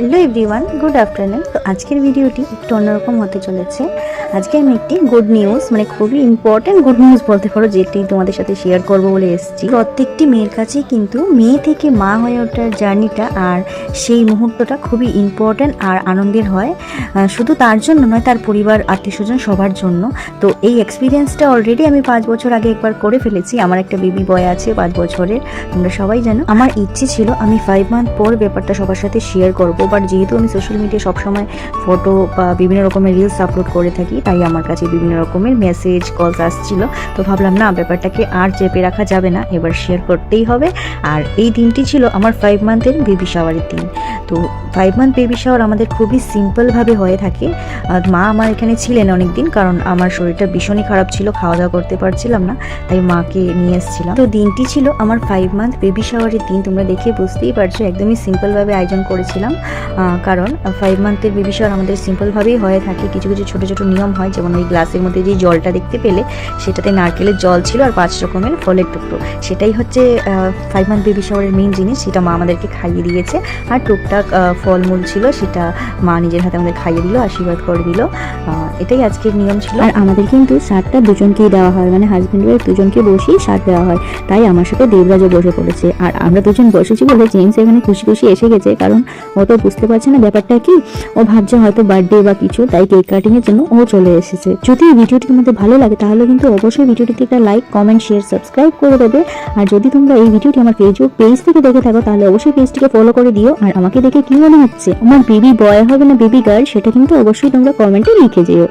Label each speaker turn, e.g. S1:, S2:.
S1: Hello everyone, good afternoon. তো আজকের ভিডিওটি একটু অন্যরকম হতে চলেছে। আজকে আমি একটি গুড নিউজ, মানে খুবই ইম্পর্টেন্ট গুড নিউজ বলতে পারো, যেটি তোমাদের সাথে শেয়ার করব বলে এসেছি। প্রত্যেকটি মেয়ের কাছে কিন্তু মেয়ে থেকে মা হয়ে ওঠার জার্নিটা আর সেই মুহূর্তটা খুবই ইম্পর্টেন্ট আর আনন্দের হয়। শুধু তার জন্য নয়, তার পরিবার, আত্মীয় স্বজন সবার জন্য। তো এই এক্সপিরিয়েন্সটা অলরেডি আমি 5 বছর আগে একবার করে ফেলেছি। আমার একটা বেবি বয় আছে 5 বছরের, তোমরা সবাই জানো। আমার ইচ্ছে ছিল আমি 5 মান্থ পর ব্যাপারটা সবার সাথে শেয়ার করবো, বাট যেহেতু আমি সোশ্যাল মিডিয়ায় সবসময় ফটো বা বিভিন্ন রকমের রিলস আপলোড করে থাকি, তাই আমার কাছে বিভিন্ন রকমের মেসেজ কলস আসছিল। তো ভাবলাম না, ব্যাপারটাকে আর চেপে রাখা যাবে না, এবার শেয়ার করতেই হবে। আর এই দিনটি ছিল আমার 5 মান্থের বেবি শাওয়ারের দিন। তো 5 মান্থ বেবি শাওয়ার আমাদের খুবই সিম্পলভাবে হয়ে থাকে। আর মা আমার এখানে ছিলেন অনেক দিন, কারণ আমার শরীরটা ভীষণই খারাপ ছিল, খাওয়া দাওয়া করতে পারছিলাম না, তাই মাকে নিয়ে এসেছিলাম। তো দিনটি ছিল আমার 5 মান্থ বেবি শাওয়ারের দিন। তোমরা দেখে বুঝতেই পারছো একদমই সিম্পলভাবে আয়োজন করেছিলাম, কারণ 5 মান্থের বেবি শাওয়ার আমাদের সিম্পলভাবেই হয়ে থাকে। কিছু কিছু ছোটো ছোটো নিয়ম হয়, যেমন ওই গ্লাসের মধ্যে যে জলটা দেখতে পেলে, সেটাতে নারকেলের জল ছিল আর 5 রকমের ফলের টুকরো। সেটাই হচ্ছে 5 মান্থ বেবি শাওয়ারের মেইন জিনিস, সেটা মা আমাদেরকে খাইয়ে দিয়েছে। আর টুকটাক ফলমূল ছিল, সেটা মা নিজের হাতে আমাদের খাইয়ে দিল, আশীর্বাদ করে দিল। এটাই আজকের নিয়ম ছিল। আর আমাদের কিন্তু শার্টটা দুজনকেই দেওয়া হয়, মানে হাজব্যান্ড ওয়াইফ দুজনকে বসেই শার্ট দেওয়া হয়। তাই আমার সাথে দেবরাজও বসে পড়েছে, আর আমরা দুজন বসেছি বলে জেমস এখানে খুশি খুশি এসে গেছে, কারণ ও তো বুঝতে পারছে না ব্যাপারটা কি। ও ভাবছে হয়তো বার্থডে বা কিছু, তাই কেক কাটিং এর জন্য ও চলে এসেছে। যদি এই ভিডিওটি তোমাদের ভালো লাগে তাহলে কিন্তু অবশ্যই ভিডিওটিতে একটা লাইক, কমেন্ট, শেয়ার, সাবস্ক্রাইব করে দেবে। আর যদি তোমরা এই ভিডিওটি আমার ফেসবুক পেজ থেকে দেখে থাকো তাহলে অবশ্যই পেজটিকে ফলো করে দিও। আর আমাকে দেখে কি মনে হচ্ছে, আমার বেবি বয় হবে না বেবি গার্ল, সেটা কিন্তু অবশ্যই তোমরা কমেন্টে লিখে যেও।